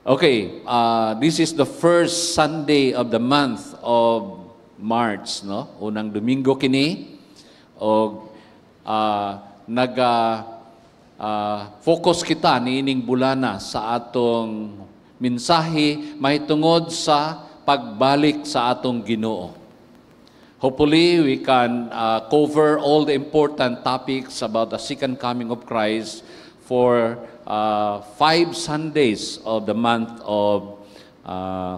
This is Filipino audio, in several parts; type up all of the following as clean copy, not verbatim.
Okay, this is the first Sunday of the month of March, no? Unang Domingo kini o focus kita niining bulana sa atong mensahe mahitungod sa pagbalik sa atong Ginoo. Hopefully, we can cover all the important topics about the second coming of Christ for 5 Sundays of the month of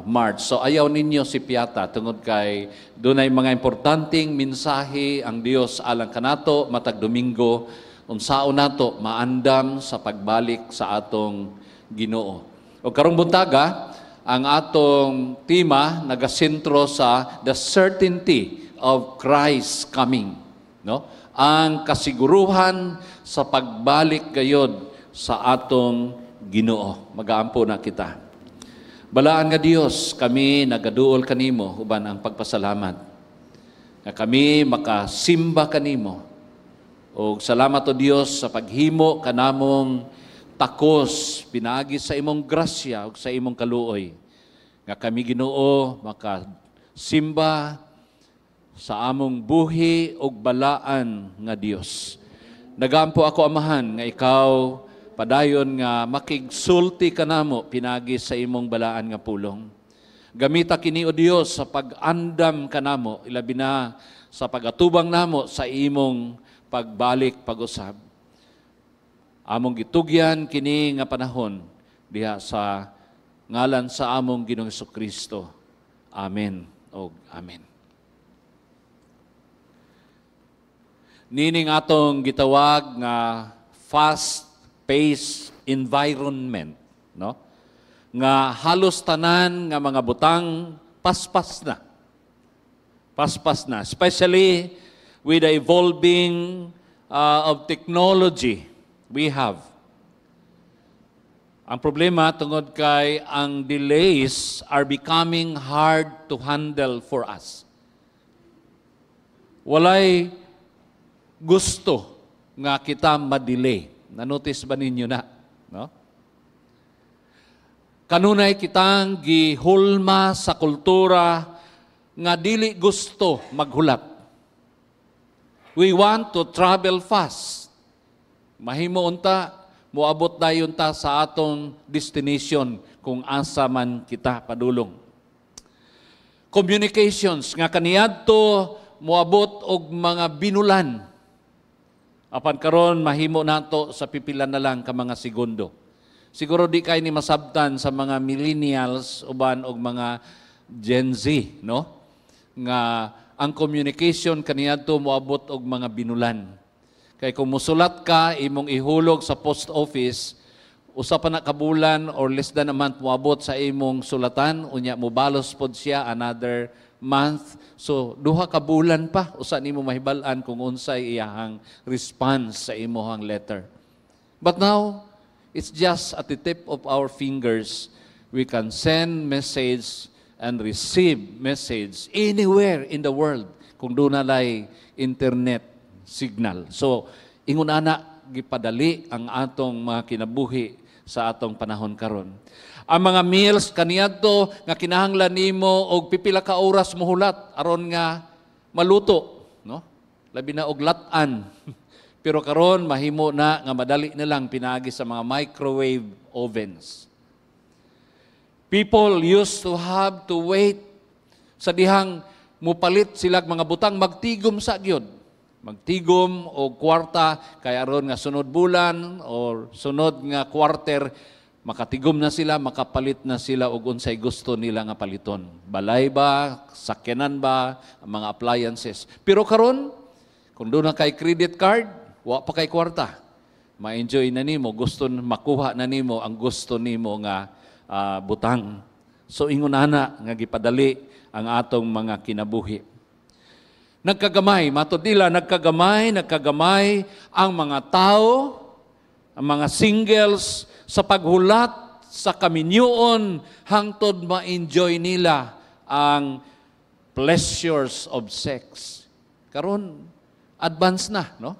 March. So ayaw ninyo si Piata tungod kay dunay mga importanteng mensahe ang Dios alang kanato matag Domingo unsaon nato maandam sa pagbalik sa atong Ginoo. O karong buntaga ang atong tema nagasentro sa the certainty of Christ coming, no? Ang kasiguruhan sa pagbalik gayod sa atong Ginoo. Magaampo na kita. Balaan nga Dios, kami nagaduol kanimo uban ang pagpasalamat. Nga kami makasimba kanimo. O salamat o Dios sa paghimo kanamong takos pinaagi sa imong grasya ug sa imong kaluoy. Nga kami Ginoo makasimba sa among buhi ug balaan nga Dios. Nagaampo ako amahan nga ikaw padayon nga makigsulti kanamo pinagi sa imong balaan nga pulong. Gamita kini o Dios sa pag-andam kanamo ilabi na sa pagatubang namo sa imong pagbalik pag-usab. Among gitugyan kini nga panahon diha sa ngalan sa among Ginoong Hesukristo. Amen o amen. Nining atong gitawag nga fast-paced environment, no? Nga halos tanan nga mga butang paspas na. Paspas na, especially with the evolving of technology we have. Ang problema tungod kay ang delays are becoming hard to handle for us. Walay gusto nga kita ma-delay. Na-notice ba ninyo na? No? Kanunay kitang gihulma sa kultura nga dili gusto maghulat. We want to travel fast. Mahimo unta, moabot dayon ta sa atong destination kung asa man kita padulong. Communications nga kaniadto moabot og mga binulan. Apan karon mahimo nato sa pipilan na lang ka mga segundo. Siguro di kay ni masabtan sa mga millennials uban og mga Gen Z, no? Nga ang communication kaniadto moabot og mga binulan. Kay kung musulat ka imong ihulog sa post office, usa pa na kabulan or less than a month moabot sa imong sulatan, unya mobalos pod siya another month. So, duha ka bulan pa, usa nimo mahibal-an kung unsay iyahang response sa imong letter. But now, it's just at the tip of our fingers, we can send message and receive message anywhere in the world kung doon nalay internet signal. So, ingon ana, gipadali ang atong mga kinabuhi sa atong panahon karon. Ang mga meals kaniadto nga kinahanglan nimo og pipila ka oras mohulat aron nga maluto, no? Labi na og lat-an. Pero karon mahimo na nga madali na lang pinaagi sa mga microwave ovens. People used to have to wait sa dihang mupalit sila mga butang magtigom sa gyud. Magtigom og kwarta kay aron nga sunod bulan or sunod nga quarter makatigom na sila, makapalit na sila og unsay gusto nila nga paliton. Balay ba, sakyanan ba, ang mga appliances. Pero karon, kung doon na kay credit card, wa pa kay kwarta. Ma-enjoy na nimo, gusto makuha na nimo ang gusto nimo nga butang. So ingon ana nga gipadali ang atong mga kinabuhi. Nagkagamay, matod nila, nagkagamay ang mga tao, ang mga singles, sa paghulat sa kaminyoon hangtod ma-enjoy nila ang pleasures of sex. Karon advance na, no?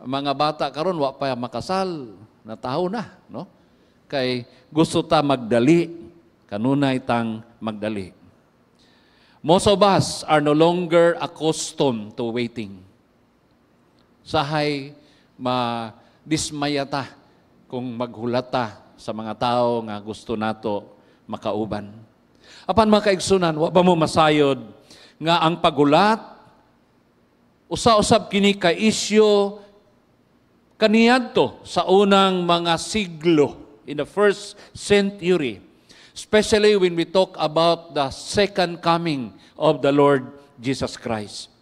Ang mga bata karon wa pa makasal, na tao na, no? kay gusto ta magdali, kanunay tang magdali. Most of us are no longer accustomed to waiting. Sahay dismayata kung maghulata sa mga tao nga gusto nato makauban. Apan mga kaigsunan, wa ba mo masayod nga ang paghulat usa-usab kini ka isyu kaniadto sa unang mga siglo in the first century, especially when we talk about the second coming of the Lord Jesus Christ.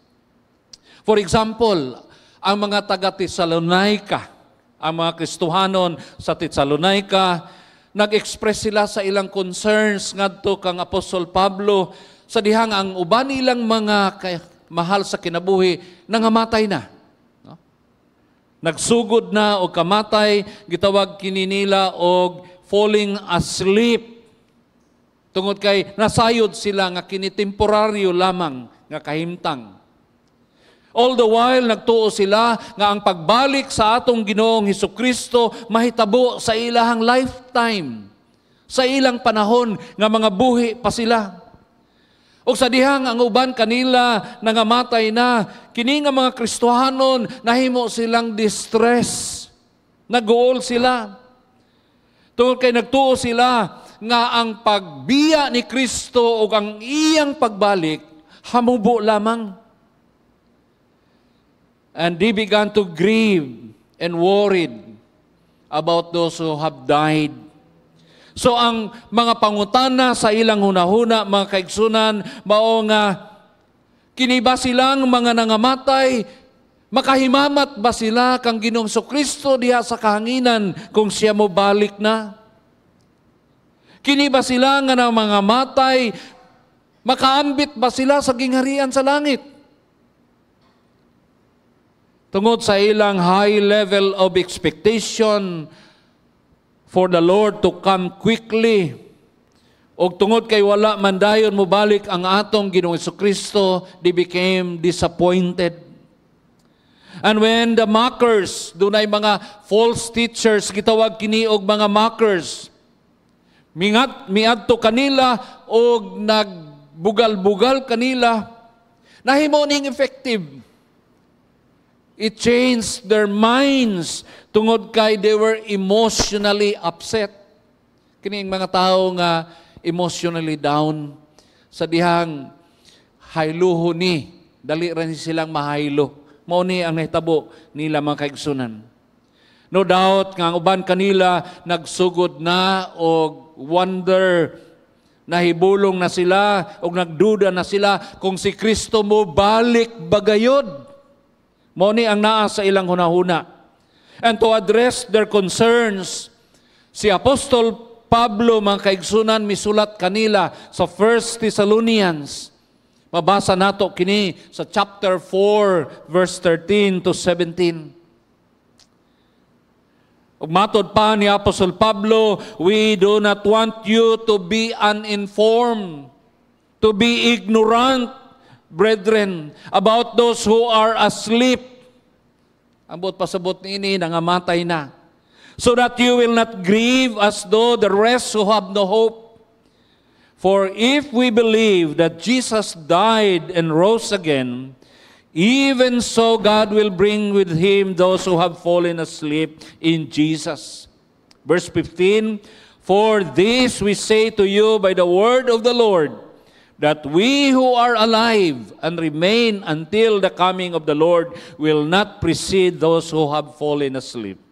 For example, ang mga taga-Thessalonica, ang mga Kristohanon sa Thessalonica, nag-express sila sa ilang concerns ngadto kang Apostol Pablo sa dihang ang uban ilang mga mahal sa kinabuhi nangamatay na. No? Nagsugod na o kamatay, gitawag kini nila og falling asleep. Tungod kay nasayod sila nga kini temporaryo lamang nga kahimtang. All the while, nagtuo sila nga ang pagbalik sa atong Ginoong Hesukristo mahitabo sa ilahang lifetime, sa ilang panahon nga mga buhi pa sila. O sa dihang ang uban kanila nangamatay na, kini nga mga Kristohanon nahimo silang distress, naguol sila. Tungod kay nagtuo sila nga ang pagbiya ni Kristo o ang iyang pagbalik hamubo lamang. And they began to grieve and worried about those who have died. So ang mga pangutana sa ilang hunahuna, mga kaigsunan, mao nga, kini ba silang mga nangamatay, makahimamat ba sila kang Ginoong Kristo diha sa kahanginan kung siya mo balik na? Kini ba sila nga ng mga matay, makaambit ba sila sa gingharian sa langit? Tungod sa ilang high level of expectation for the Lord to come quickly, o tungod kay wala man dayon mo balik ang atong Ginoong Kristo, they became disappointed. And when the mockers, dunay mga false teachers, gitawag kini og mga mockers, miadto kanila o nagbugal-bugal kanila, nahimo ning effective. It changed their minds tungod kay they were emotionally upset. Kining mga tao nga emotionally down sa dihang hayluho ni, dali rin silang mahaylo. Mao ni ang nahitabo nila mga kaigsunan. No doubt nga ang uban kanila nagsugod na og wonder, nahibulong na sila og nagduda na sila kung si Kristo mo balik bagayod. Mao ni ang naa sa ilang hunahuna. And to address their concerns, si Apostol Pablo, mga kaigsunan, misulat kanila sa 1 Thessalonians. Mabasa nato kini sa chapter 4, verse 13 to 17. Ug matod pa ni Apostol Pablo, we do not want you to be uninformed, to be ignorant, brethren, about those who are asleep. Ambot pasabot niini nangamatay na. So that you will not grieve as though the rest who have no hope. For if we believe that Jesus died and rose again, even so God will bring with him those who have fallen asleep in Jesus. Verse 15, for this we say to you by the word of the Lord, that we who are alive and remain until the coming of the Lord will not precede those who have fallen asleep.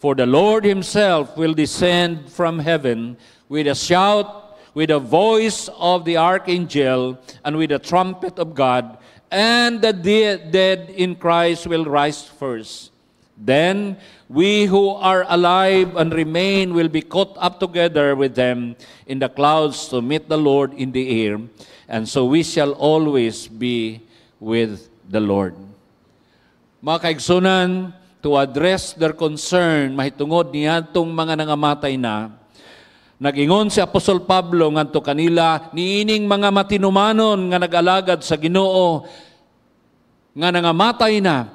For the Lord himself will descend from heaven with a shout, with the voice of the archangel, and with the trumpet of God, and the dead in Christ will rise first. Then we who are alive and remain will be caught up together with them in the clouds to meet the Lord in the air, and so we shall always be with the Lord. Mga kaigsunan, to address their concern, mahitungod niadtong mga nangamatay na, nag-ingon si Apostol Pablo ngadto kanila, niining mga matinumanon nga nag-alagad sa Ginoo, nga nangamatay na,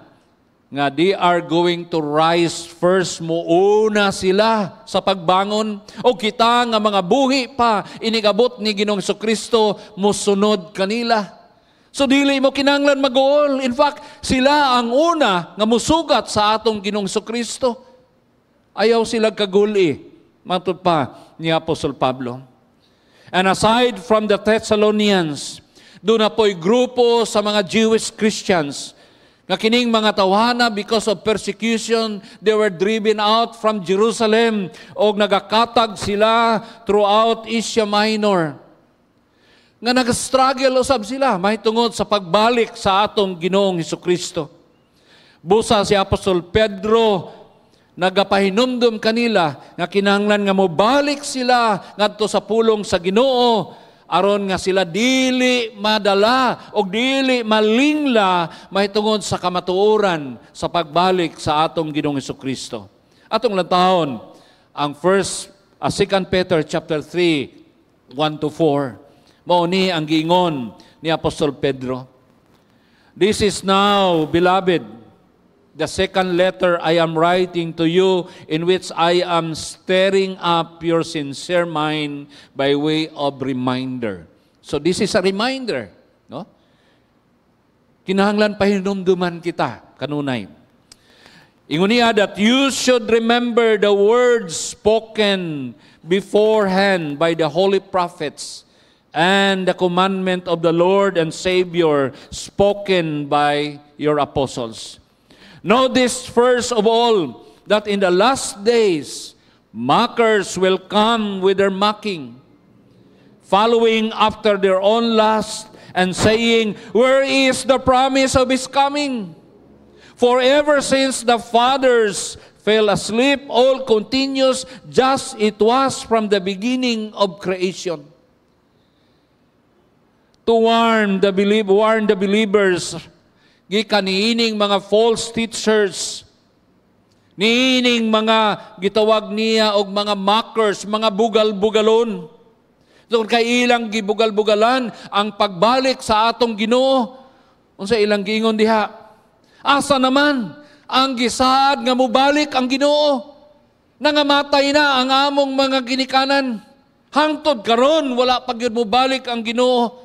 nga they are going to rise first, muuna sila sa pagbangon, o kita nga mga buhi pa inigabot ni Ginoong Jesucristo musunod kanila. So dili mo kinahanglan mag-uol. In fact, sila ang una nga musugat sa atong Ginoong Jesucristo. Ayaw sila kaguli, matud pa ni Apostol Pablo. And aside from the Thessalonians, doon na po'y grupo sa mga Jewish Christians nga kining mga tawana, because of persecution, they were driven out from Jerusalem o nagakatag sila throughout Asia Minor. Nga nag-struggle usab sila mahitungod sa pagbalik sa atong Ginoong Jesucristo. Busa si Apostol Pedro nagapahinumdum kanila nga kinahanglan nga mobalik sila ngadto sa pulong sa Ginoo aron nga sila dili madala o dili malingla mahitungod sa kamatuoran sa pagbalik sa atong Ginoong Jesucristo. Atong lantahon ang 2 Peter chapter 3, 1-4. Mao ni ang giingon ni Apostol Pedro. This is now, beloved, the second letter I am writing to you, in which I am stirring up your sincere mind by way of reminder. So this is a reminder, no? Kinahanglan pahinumduman kita kanunay. Ingon niya that you should remember the words spoken beforehand by the holy prophets and the commandment of the Lord and Savior spoken by your apostles. Know this first of all, that in the last days, mockers will come with their mocking, following after their own lust, and saying, where is the promise of His coming? For ever since the fathers fell asleep, all continues just it was from the beginning of creation. To warn the believers, gikan niining mga false teachers, niining mga gitawag niya og mga mockers, mga bugal-bugalon. So kay ilang gibugal-bugalan ang pagbalik sa atong Ginoo. Unsa ilang giingon diha? Asa naman ang gisaad nga mobalik ang Ginoo? Nangamatay na ang among mga ginikanan. Hangtod karon wala pa gyud mobalik ang Ginoo.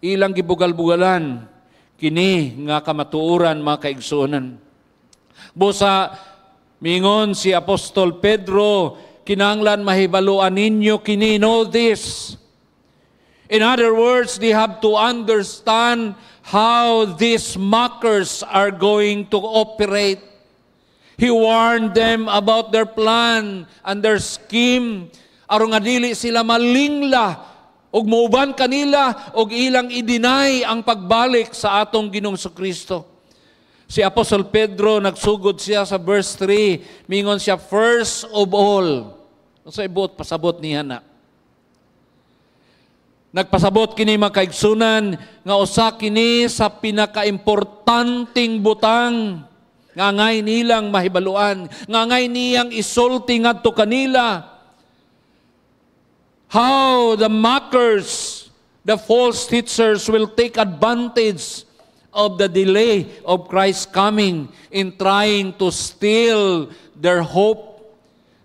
Ilang gibugal-bugalan kini nga kamatuoran mga kaigsuonan. Busa mingon si Apostol Pedro, kinahanglan mahibaluan ninyo kini, know this. In other words, they have to understand how these mockers are going to operate. He warned them about their plan and their scheme aron nga dili sila malingla og mauban kanila og ilang i-deny ang pagbalik sa atong Ginoong Jesucristo. Si Apostol Pedro nagsugod siya sa verse 3, mingon siya first of all. Sa ibot pasabot niya na. Nagpasabot kini mga kaigsunan nga usa kini sa pinakaimportanteng butang nga ngay nilang mahibaluan, nga ngay niyang isulti ngadto kanila. How the mockers, the false teachers will take advantage of the delay of Christ's coming in trying to steal their hope.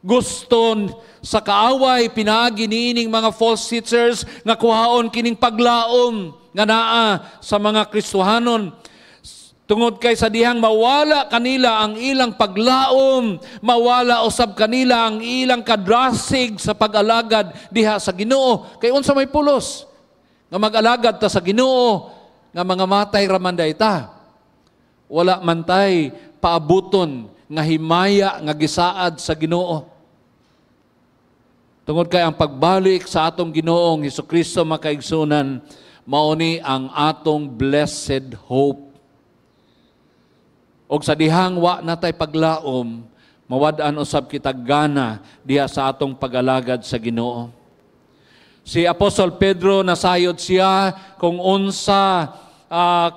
Gusto sa kaaway, pinaagi niining mga false teachers nga kuhaon kining paglaom nga naa sa mga Kristohanon. Tungod kay sa dihang mawala kanila ang ilang paglaom, mawala usab kanila ang ilang kadrasig sa pag-alagad diha sa Ginoo. Kay unsa may pulos nga mag-alagad ta sa Ginoo nga mga matay raman dayta. Wala man tay paabuton nga himaya nga gisaad sa Ginoo. Tungod kay ang pagbalik sa atong Ginoong Hesukristo makaigsunan, mao ni ang atong blessed hope. Og sa dihang wa natay paglaom, mawad-an usab kita gana diha sa atong pag-alagad sa Ginoo. Si Apostol Pedro nasayod siya kung unsa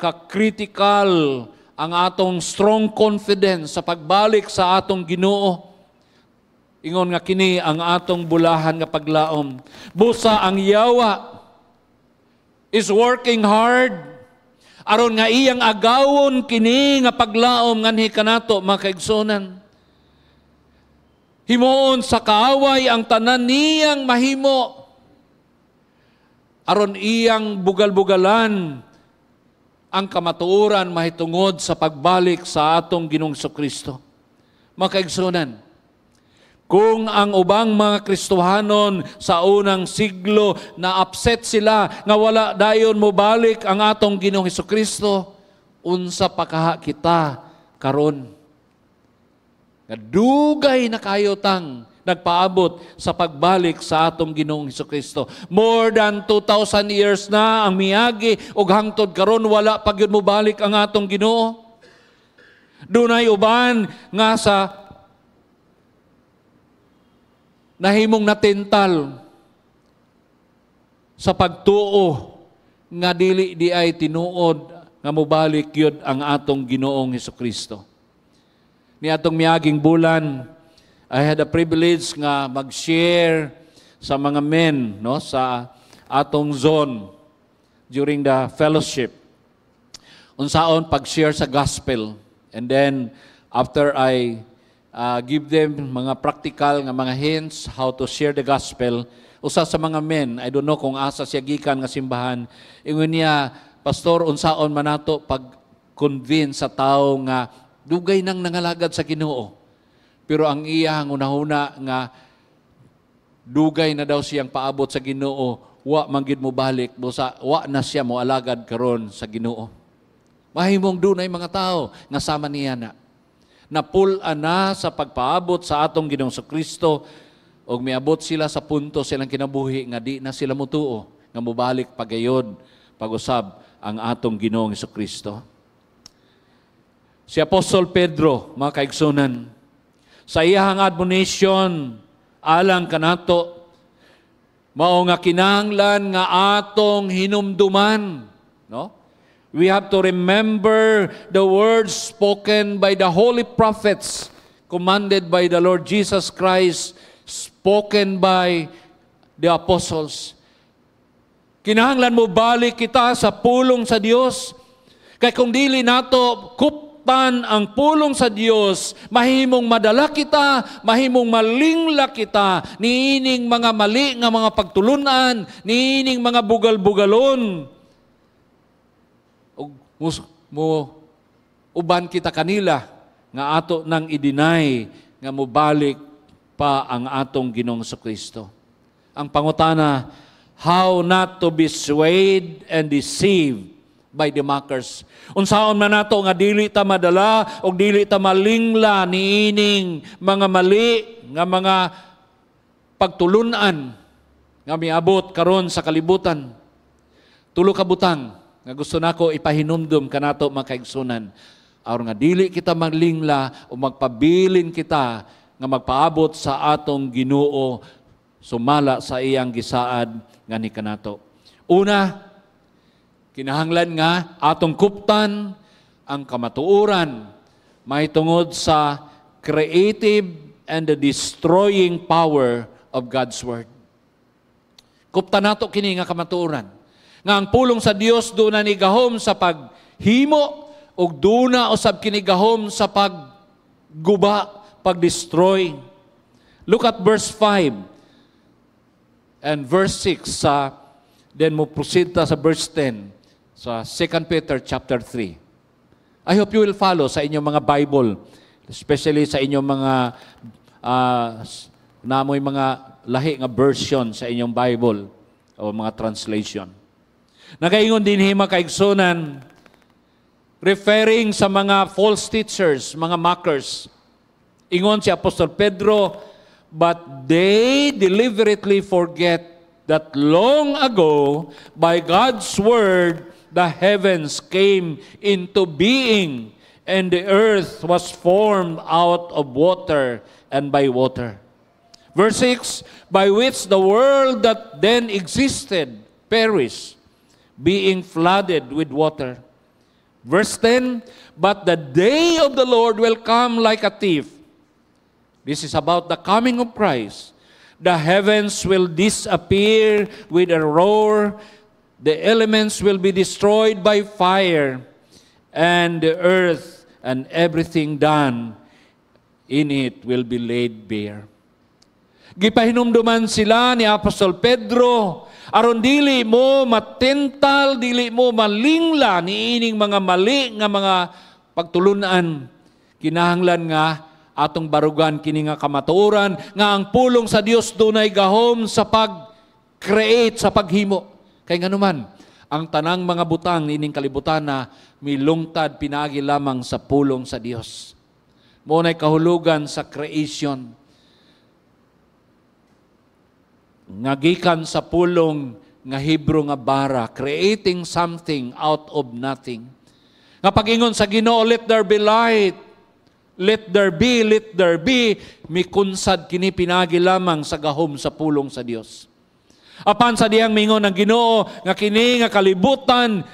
ka-critical ang atong strong confidence sa pagbalik sa atong Ginoo. Ingon nga kini ang atong bulahan nga paglaom. Busa ang yawa is working hard. aron nga iyang agawon kini nga paglaom nganhi kanato mga kaigsunan. Himuon sa kaaway ang tanan niyang mahimo, aron iyang bugal-bugalan ang kamatuoran mahitungod sa pagbalik sa atong Ginoong Kristo. Mga kaigsunan, kung ang ubang mga Kristohanon sa unang siglo na upset sila nga wala dayon mo balik ang atong Ginoong Kristo, unsa pa kaha kita karon? Nga dugay na kayo tang nagpaabot sa pagbalik sa atong Ginoong Kristo. More than 2,000 years na ang miagi ug hangtod karon wala pa gyud mo balik ang atong Ginoo. Dunay uban nga sa nahimong natental sa pagtuo nga dili di ay tinuod nga mobalik yun ang atong Ginoong Kristo. Ni atong miaging bulan, I had a privilege nga mag-share sa mga men no sa atong zone during the fellowship. Unsaon pag-share sa gospel, and then after I give them mga practical nga mga hints how to share the gospel. Usa sa mga men, I don't know kung asa siya gikan nga simbahan, ingon niya, Pastor, unsaon man nato pag-convince sa tao nga dugay nang nangalagad sa Ginoo. Pero ang iyang unahuna nga dugay na daw siyang paabot sa Ginoo, wa man gid mo balik, busa wa na siya mo alagad karon sa Ginoo. Mahimong dunay mga tao nga sama niya na napul-an na sa pagpaabot sa atong Ginoong Kristo ug miabot sila sa punto silang kinabuhi nga di na sila mutuo nga mobalik pagayod pag-usab ang atong Ginoong Kristo. Si Apostol Pedro, mga kaigsunan, sa iyang admonition alang kanato, mao nga kinahanglan nga atong hinumduman, no? We have to remember the words spoken by the holy prophets, commanded by the Lord Jesus Christ, spoken by the apostles. Kinahanglan mo balik kita sa pulong sa Dios. Kay kung dili nato kuptan ang pulong sa Dios, mahimong madala kita, mahimong malingla kita, niining mga mali nga mga pagtulunan, niining mga bugal-bugalon. Mo uban kita kanila nga ato nang i-deny nga mobalik pa ang atong Ginoong Kristo. Ang pangutana, how not to be swayed and deceived by the mockers. Unsaon man nato nga dili ta madala o dili ta malingla niining mga mali nga mga pagtulunan nga miabot karon sa kalibutan. Tulo ka butang nga gusto nako ipahinumdum kanato mga kaigsunan, aron nga dili kita maglingla o magpabilin kita nga magpaabot sa atong Ginoo sumala sa iyang gisaad nga ni kanato. Una, kinahanglan nga atong kuptan ang kamatuoran mahitungod sa creative and the destroying power of God's Word. Kuptan nato kini nga kamatuoran nga ang pulong sa Dios duna ni gahom sa paghimo ug duna usab kini gahom sa pagguba, pagdestroy. Look at verse 5 and verse 6 then mo proceed ta sa verse 10 sa 2 Peter chapter 3. I hope you will follow sa inyong mga Bible, especially sa inyong mga namoy mga lahi nga version sa inyong Bible o mga translation. Nagaingon din hima kaigsunan, referring sa mga false teachers, mga mockers. Ingon si Apostol Pedro, but they deliberately forget that long ago, by God's word, the heavens came into being, and the earth was formed out of water and by water. Verse 6, by which the world that then existed perished, being flooded with water. Verse 10, but the day of the Lord will come like a thief. This is about the coming of Christ. The heavens will disappear with a roar. the elements will be destroyed by fire, and the earth and everything done in it will be laid bare. Gipahinumduman sila ni Apostol Pedro, aron dili mo matental, dili mo malingla ni ining mga mali nga mga pagtulunan. Kinahanglan nga atong barugan kini nga kamatuoran nga ang pulong sa Dios dunay gahom sa pag-create, sa paghimo. Kay nganuman, ang tanang mga butang ining kalibutan na milungtad pinagi lamang sa pulong sa Dios. Mo nay kahulugan sa creation. Ngagikan sa pulong nga Hebrew nga bara, creating something out of nothing. Nga pagingon sa Ginoo, let there be light. Let there be, mikunsad kini pinagi lamang sa gahom sa pulong sa Dios. Apan sa diyang mingon ng Ginoo nga kini nga kalibutan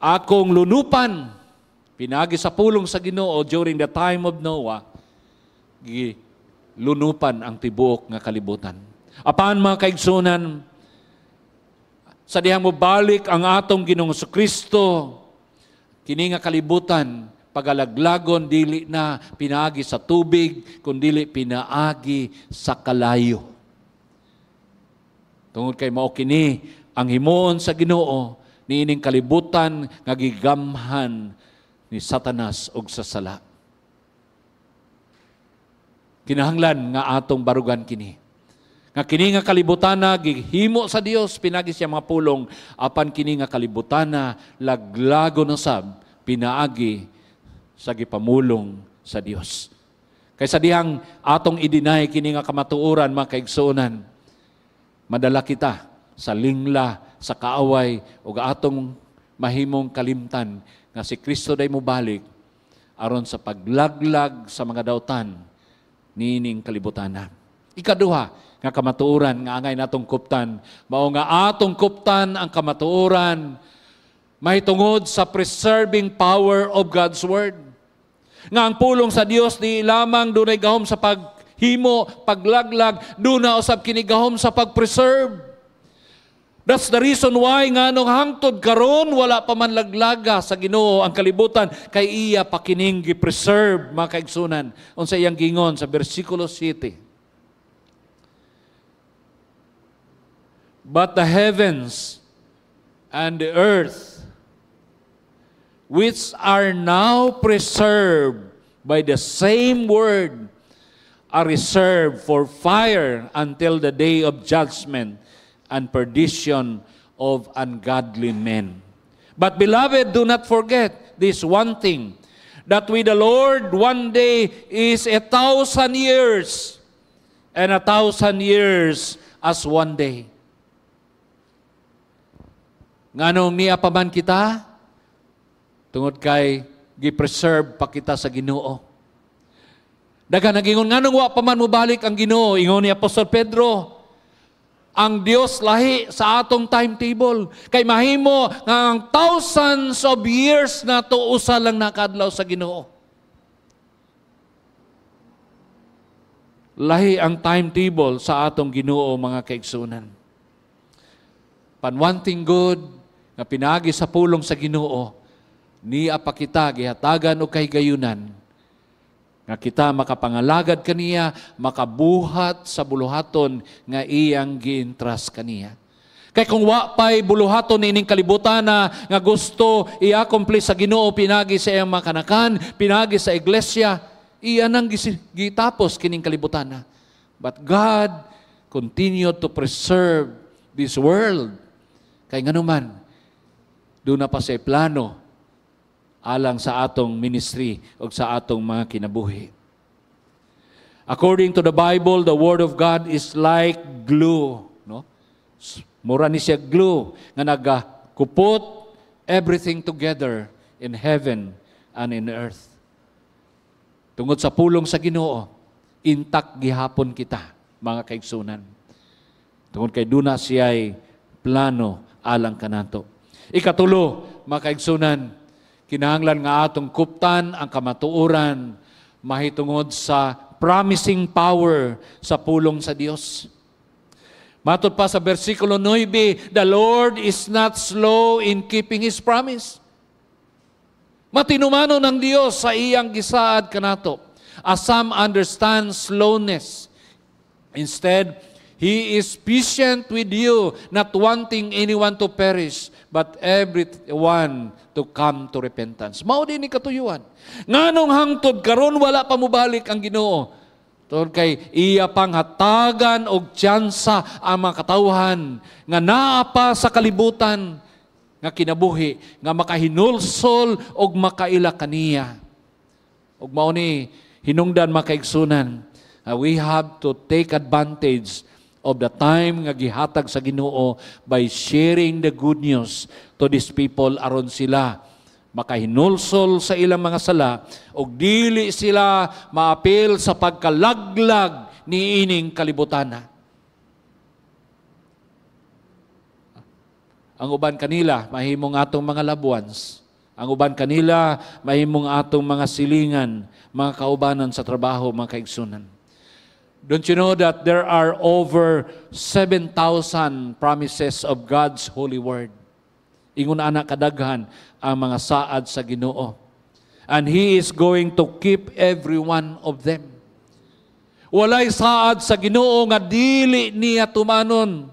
akong lunupan. Pinagi sa pulong sa Ginoo during the time of Noah, lunupan ang tibuok nga kalibutan. Apan mga kaigsunan, sa diyang mobalik ang atong Ginoong Kristo, kini nga kalibutan, pagalaglagon dili na pinaagi sa tubig, kundi pinaagi sa kalayo. Tungod kay mao kini ang himuon sa Ginoo niining kalibutan nga gigamhan ni Satanas og sa sala. Kinahanglan nga atong barugan kini. Nga kini nga kalibutan na gihimo sa Dios pinagi siya mga pulong, apan kini nga kalibutan na laglago na sab pinaagi sa gipamulong sa Dios. Kaysa dihang atong i-deny kini nga kamatuoran mga kaigsuonan, madala kita sa lingla, sa kaaway, o atong mahimong kalimtan nga si Kristo day mobalik aron sa paglaglag sa mga dautan nining kalibutan na. Ikaduha nga kamatuoran nga angay natong kuptan, mao nga atong kuptan ang kamatuoran mahitungod sa preserving power of God's Word. Nga ang pulong sa Dios di lamang dunay gahom sa paghimo, paglaglag, duna usab kini gahom sa pagpreserve. That's the reason why nga nung hangtod karon wala pa man laglaga sa Ginoo ang kalibutan kay iya pakining gi-preserve mga kaigsunan. Unsa iyang gingon sa bersikulo 7. But the heavens and the earth, which are now preserved by the same word, are reserved for fire until the day of judgment and perdition of ungodly men. But beloved, do not forget this one thing, that with the Lord one day is 1,000 years, and 1,000 years as one day. Nganong niya pa man kita? Tungod kay gi-preserve pa kita sa Ginoo. Daga nagingon nganong wa pa man mobalik ang Ginoo, ingon ni Apostol Pedro, ang Dios lahi sa atong timetable. Kay mahimo nga ang thousands of years na to usa lang nakadlaw sa Ginoo. Lahi ang timetable sa atong Ginoo mga kaigsunan. Pan one thing good nga pinagi sa pulong sa Ginoo, niya pa kita gihatagan o kahigayunan nga kita makapangalagad kaniya, makabuhat sa buluhaton nga iyang giintras kaniya. Kay kung wa pay buluhaton ining kalibutan na nga gusto i-accomplish sa Ginoo pinagi sa iyang makanakan, pinagi sa iglesia, iya nang gitapos kining kalibutan na. But God continued to preserve this world. Kay nganuman, doon na pa sa plano alang sa atong ministry o sa atong mga kinabuhi. According to the Bible, the Word of God is like glue. No? Mura ni siya glue nga nagakupot everything together in heaven and in earth. Tungod sa pulong sa Ginoo, intact gihapon kita, mga kaigsunan. Tungod kay duna siya'y plano alang kanato. Ikatulo, mga kaigsunan, kinahanglan nga atong kuptan ang kamatuoran mahitungod sa promising power sa pulong sa Dios. Matod pa sa versikulo 9, the Lord is not slow in keeping His promise. Matinumano ng Dios sa iyang gisaad kanato. As some understand slowness. Instead, He is patient with you, not wanting anyone to perish, but everyone to come to repentance. Mao din ni katuyuan. Nganong hangtod karon wala pa mobalik ang Ginoo. Tungod kay iya pang hatagan og tsansa ang mga katawhan nga naa pa sa kalibutan nga kinabuhi nga makahinulsol og makaila kaniya. Og mao ni hinungdan makaigsunan, we have to take advantage of the time nga gihatag sa Ginoo by sharing the good news to these people aron sila makahinulsol sa ilang mga sala o dili sila maapil sa pagkalaglag ni ining kalibutana. Ang uban kanila, mahimong atong mga loved ones. Ang uban kanila, mahimong atong mga silingan, mga kaubanan sa trabaho, mga kaigsunan. Don't you know that there are over 7,000 promises of God's holy word? Ingon anak kadaghan ang mga saad sa Ginoo. And He is going to keep every one of them. Walay saad sa Ginoo nga dili niya tumanon.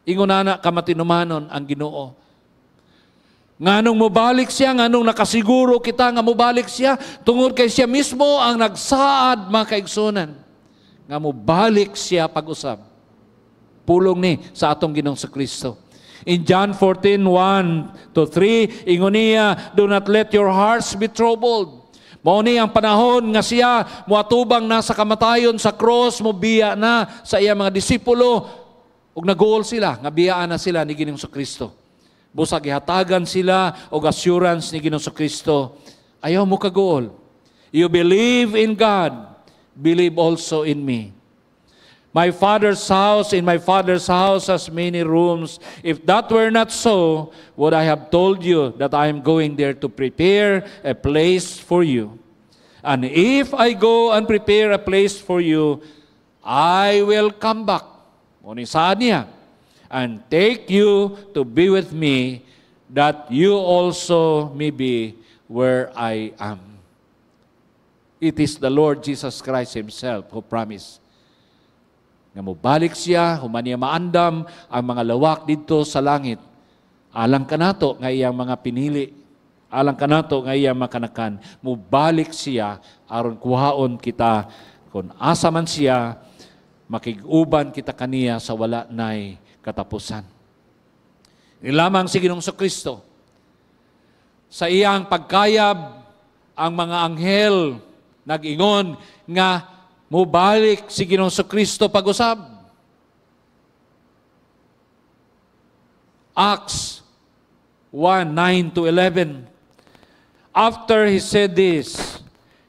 Ingon anak kamatinumanon ang Ginoo. Nganong mobalik siya, nganong nakasiguro kita nga mobalik siya, tungod kay siya mismo ang nagsaad mga kaigsunan. Nga mobalik siya pag-usab. Pulong ni sa atong Ginoong Kristo. In John 14:1-3, ingon niya, do not let your hearts be troubled. Mao ni ang panahon nga siya moatubang na sa kamatayon sa cross, mobiya na sa iyang mga disipulo, ug nagool sila, nga biyaan na sila ni Ginoong Kristo. Busag ihatagan sila og assurance ni Ginoong Kristo, ayaw mo kagool. You believe in God, believe also in me. In my Father's house has many rooms. If that were not so, would I have told you that I am going there to prepare a place for you? And if I go and prepare a place for you, I will come back. Ngunit saan niya? And take you to be with me, that you also may be where I am. It is the Lord Jesus Christ Himself who promised nga mobalik siya, human niya maandam ang mga lawak dito sa langit. Alang kanato nga iyang mga pinili. Alang kanato nga iyang makanakan. Mobalik siya aron kuhaon kita kung asa man siya, makiguban kita kaniya sa wala nay katapusan. Nilamang si Ginoong Kristo sa iyang pagkayab ang mga anghel nag-ingon nga mubalik si Ginoong Kristo pag-usab. Acts 1:9-11. After He said this,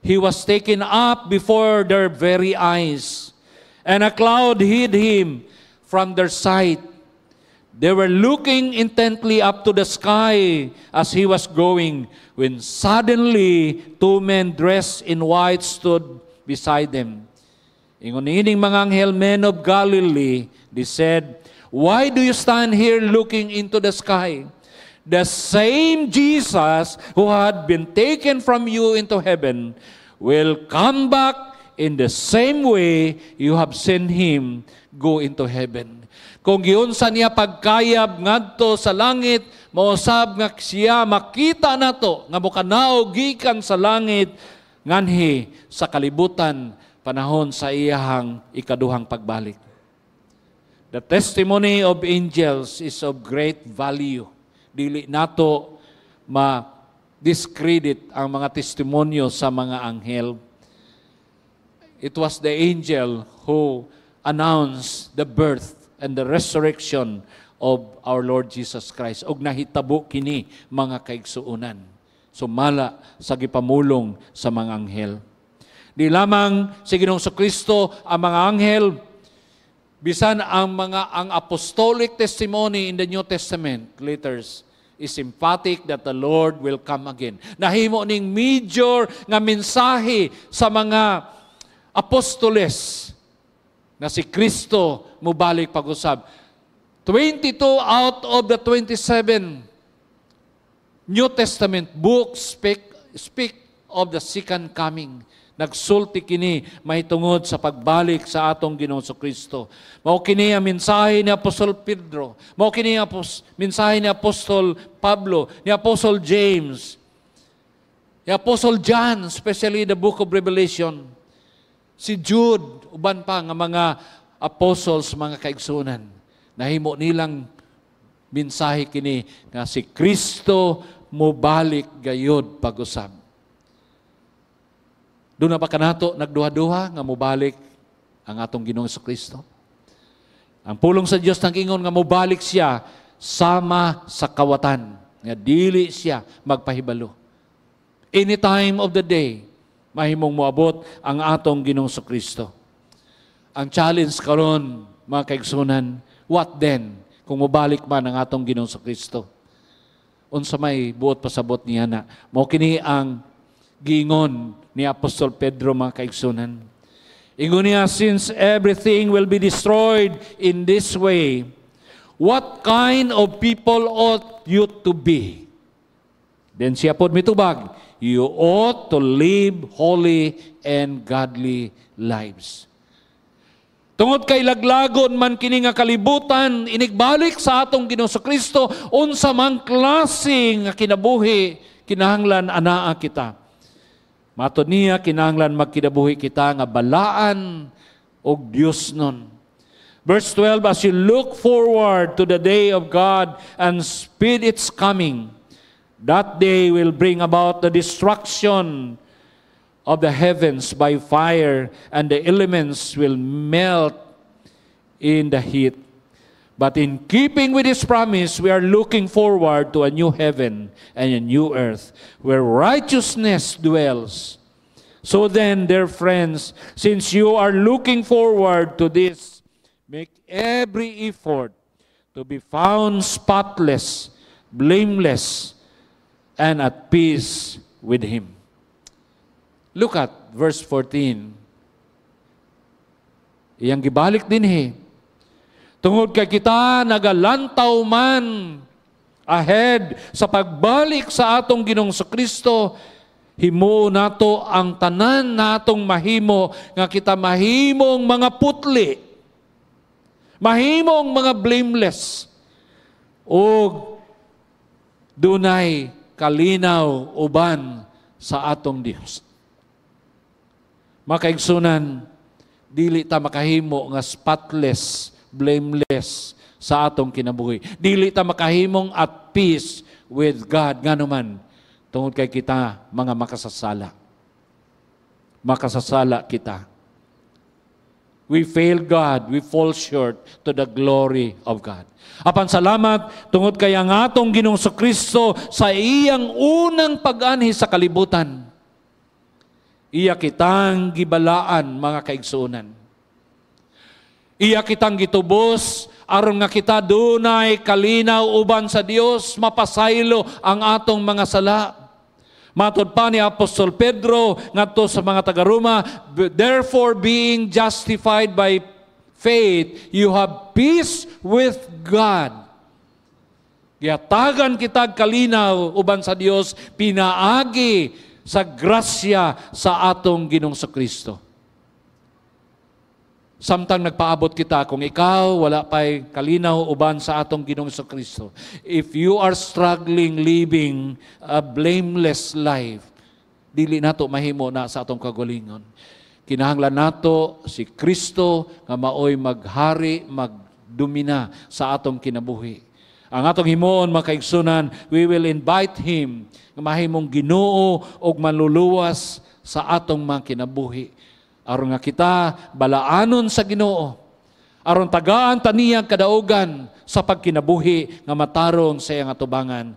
He was taken up before their very eyes, and a cloud hid Him from their sight. They were looking intently up to the sky as He was going, when suddenly 2 men dressed in white stood beside them. Ingon ining mga anghel, men of Galilee, they said, why do you stand here looking into the sky? The same Jesus who had been taken from you into heaven will come back in the same way you have seen Him go into heaven. Kung giunsa niya pagkayab ngadto sa langit, mausab nga siya makita nato nga mukanaw gikan sa langit nganhi sa kalibutan panahon sa iyahang ikaduhang pagbalik. The testimony of angels is of great value. Dili nato ma-discredit ang mga testimonyo sa mga anghel. It was the angel who announced the birth and the resurrection of our Lord Jesus Christ. Og nahitabo kini mga kaigsuunan. Sumala sa gipamulong sa mga anghel. Di lamang si Ginoong Kristo ang mga anghel, bisan ang apostolic testimony in the New Testament letters is emphatic that the Lord will come again. Nahimo ning major nga mensahe sa mga apostoles na si Kristo mubalik pag-usab. 22 out of the 27 New Testament books speak of the second coming. Nagsulti kini mahitungod sa pagbalik sa atong Ginoong Kristo. Mao kini ang mensahe ni Apostol Pedro. Mao kini ang mensahe ni Apostol Pablo, ni Apostol James, ni Apostol John, especially the book of Revelation. Si Jude, uban pa nga mga apostles, mga kaigsunan. Nahimo nilang mensahe kini nga si Kristo mobalik gayud pag-usab. Doon na ba kanato nagduha-duha nga mobalik ang atong Ginoong Kristo? Ang pulong sa Dios nag-ingon nga mobalik siya sama sa kawatan, nga dili siya magpahibalo. Any time of the day, mahimong moabot ang atong Ginoong Kristo. Ang challenge karon, mga kaigsunan, what then kung mobalik man ang atong Ginoong Kristo? Unsa may buot pasabot niya na. Mao kini ang giingon ni Apostol Pedro, mga kaigsunan. Ingon niya, since everything will be destroyed in this way, what kind of people ought you to be? Then siya pod mitubag, you ought to live holy and godly lives. Tungod kay laglagon man kini nga kalibutan, inigbalik sa atong Ginoong Kristo, unsa man klase nga kinabuhi, kinahanglan anaa kita. Matod niya, kinahanglan magkinabuhi kita nga balaan og Dios nun. Verse 12, as you look forward to the day of God and speed its coming, that day will bring about the destruction of the heavens by fire, and the elements will melt in the heat. But in keeping with His promise, we are looking forward to a new heaven and a new earth where righteousness dwells. So then, dear friends, since you are looking forward to this, make every effort to be found spotless, blameless, and at peace with Him. Look at verse 14. Iyang gibalik din tungod kay kita nagalantaw man ahead sa pagbalik sa atong Ginoong Kristo, himo nato ang tanan natong mahimo nga kita mahimong mga putli, mahimong mga blameless, o dunay kalinaw uban sa atong Dios. Makaigsunan, dili ta makahimo nga spotless, blameless sa atong kinabuhi. Dili ta makahimong at peace with God. Ngano man, tungod kay kita mga makasasala. Makasasala kita. We fail God, we fall short to the glory of God. Apan salamat, tungod kay ang atong Ginoong Kristo sa iyang unang pag-anhi sa kalibutan. Iya kitang gibalaan, mga kaigsunan. Iya kitang gitubos, aron nga kita dunay kalinaw uban sa Dios, mapasaylo ang atong mga sala. Matod pa ni Apostol Pedro ngadto sa mga taga-Roma, therefore being justified by faith, you have peace with God. Gihatagan kitag kalinaw uban sa Dios, pinaagi sa grasya sa atong Ginoong Kristo. Samtang nagpaabot kita, kung ikaw wala pa'y kalinaw uban sa atong Ginoong Kristo, if you are struggling living a blameless life, dili nato mahimo na sa atong kagalingon. Kinahanglan nato si Kristo nga maoy maghari, magdumina sa atong kinabuhi. Ang atong himuon, mga kaigsunan, we will invite Him nga mahimong Ginoo og manluluwas sa atong mga kinabuhi. Aron nga kita balaanon sa Ginoo, aron tagaan taniyang kadaugan sa pagkinabuhi nga matarong sa iyang atubangan.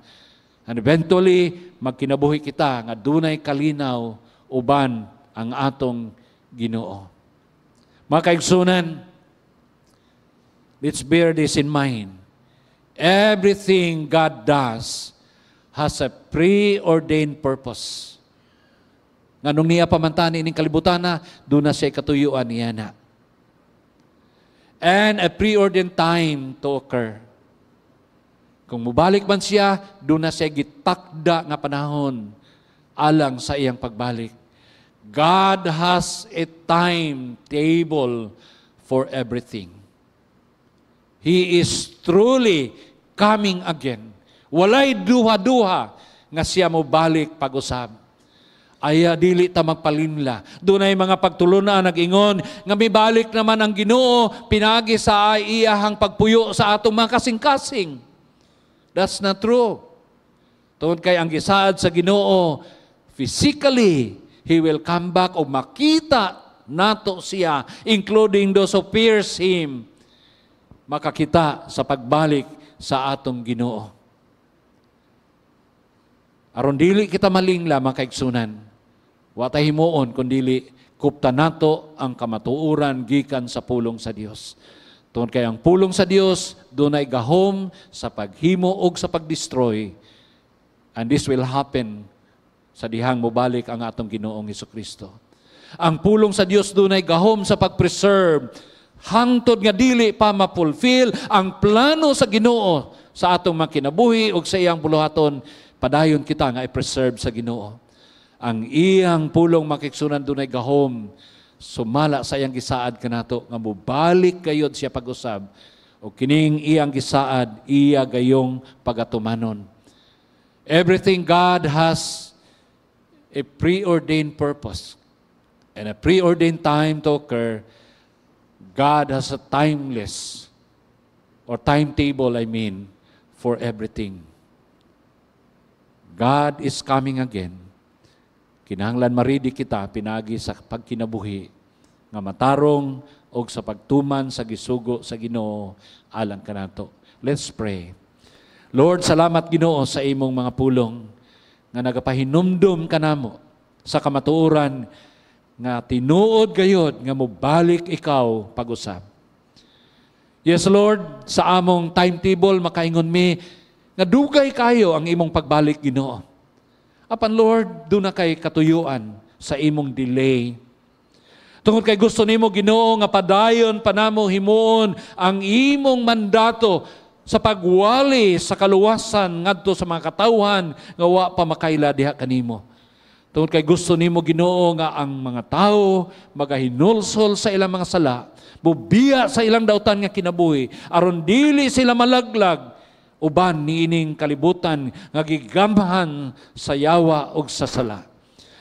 And eventually, magkinabuhi kita nga dunay kalinaw uban ang atong Ginoo. Mga kaigsunan, let's bear this in mind. Everything God does has a preordained purpose. Nganong niya pamantani ining kalibutan na, doon na siya katuyuan niya na. and a preordained time to occur. Kung mubalik man siya, doon na siya gitakda nga panahon alang sa iyang pagbalik. God has a timetable for everything. He is truly coming again. Walay duha-duha nga siya mo balik pag-usab. Aya dili ta magpalinla. Doon ay mga pagtulunan nag-ingon nga mibalik naman ang Ginoo pinagi sa iyahang pagpuyo sa atong mga kasing-kasing. That's not true. Tungod kay ang gisaad sa Ginoo, physically, He will come back o makita nato siya, including those who pierce Him, makakita sa pagbalik sa atong Ginoo. Aron dili kita malingla, mga kaigsunan, watay himuon kundili kupta nato ang kamatuoran gikan sa pulong sa Dios. Tungod kay ang pulong sa Dios dunay gahom sa paghimo ug sa pagdestroy. And this will happen sa dihang mobalik ang atong Ginoong Hesukristo. Ang pulong sa Dios dunay gahom sa pag-preserve hangtod nga dili pa ma-fulfill ang plano sa Ginoo sa atong mga kinabuhi ug sa iyang buluhaton, padayon kita nga i-preserve sa Ginoo. Ang iyang pulong makiksunan dunay gahom sumala sa iyang gisaad kanato nga mubalik gayud siya pag-usab o kining iyang gisaad iya gayong pagatumanon. Everything God has a preordained purpose and a preordained time to occur. God has a timeless or timetable, for everything. God is coming again. Kinahanglan maridi kita pinagi sa pagkinabuhi nga matarong og sa pagtuman sa gisugo sa Ginoo alang kanato. Let's pray. Lord, salamat Ginoo sa imong mga pulong nga nagapahinumdum kanamo sa kamatuoran nga tinuod gayod nga mobalik ikaw pag-usab. Yes Lord, sa among timetable makaingon mi nga dugay kayo ang imong pagbalik Ginoo. Apan Lord, doon na kay katuyuan sa imong delay. Tungod kay gusto nimo Ginoo nga padayon panamo himuon ang imong mandato sa pagwali sa kaluwasan ngadto sa mga katawhan nga wa pa makaila diha kanimo. Tungod kay gusto nimo Ginoo nga ang mga tao magahinulsol sa ilang mga sala, bubiya sa ilang dautan nga kinabuhi aron dili sila malaglag uban niining kalibutan nga gigamhan sa yawa ug sa sala.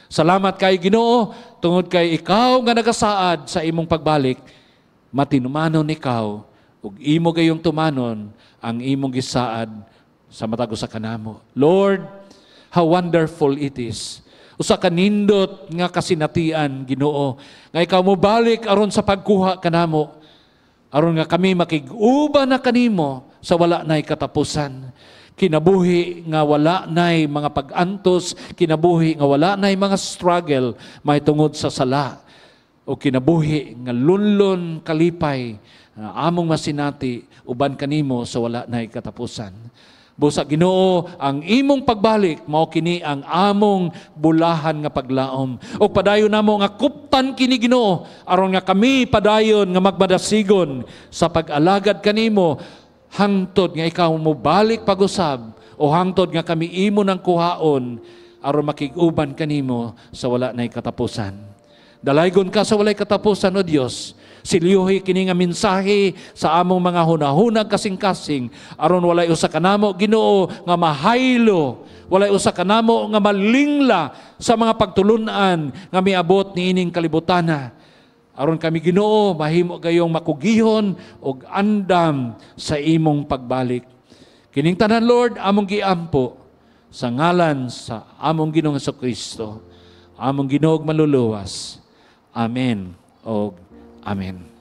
Salamat kay Ginoo tungod kay ikaw nga nagasaad sa imong pagbalik, matinumanon ikaw ug imo gayong tumanon ang imong gisaad sa matag usa kanamo. Lord, how wonderful it is. Usa ka nindot nga kasinatian Ginoo nga ikaw mo balik aron sa pagkuha kanamo. Aron nga kami makig-uban na kanimo sa wala na'y katapusan. Kinabuhi nga wala na'y mga pag-antos, kinabuhi nga wala na'y mga struggle mahitungod sa sala. O kinabuhi nga lunlon kalipay, among masinati, uban kanimo sa wala na'y katapusan. Busa Ginoo, ang imong pagbalik mao kini ang among bulahan nga paglaom. O padayon namo nga kuptan kini Ginoo aron nga kami padayon nga magmadasigon sa pag-alagad kanimo hangtod nga ikaw mo balik pag-usab o hangtod nga kami imo nang kuhaon aron makig-uban kanimo sa wala nay katapusan. Dalaygon ka sa walay katapusan o Dios. Silyohi kini nga mensahe sa among mga hunahunag kasing-kasing aron walay usa kanamo Ginoo nga mahaylo, walay usa kanamo nga malingla sa mga pagtulunan nga miabot niining kalibutana. Aron kami Ginoo mahimo gayong makugihon og andam sa imong pagbalik. Kining tanan Lord among giampo sa ngalan sa among Ginoong Hesukristo, among Ginoo maluluwas. Amen. O Amen.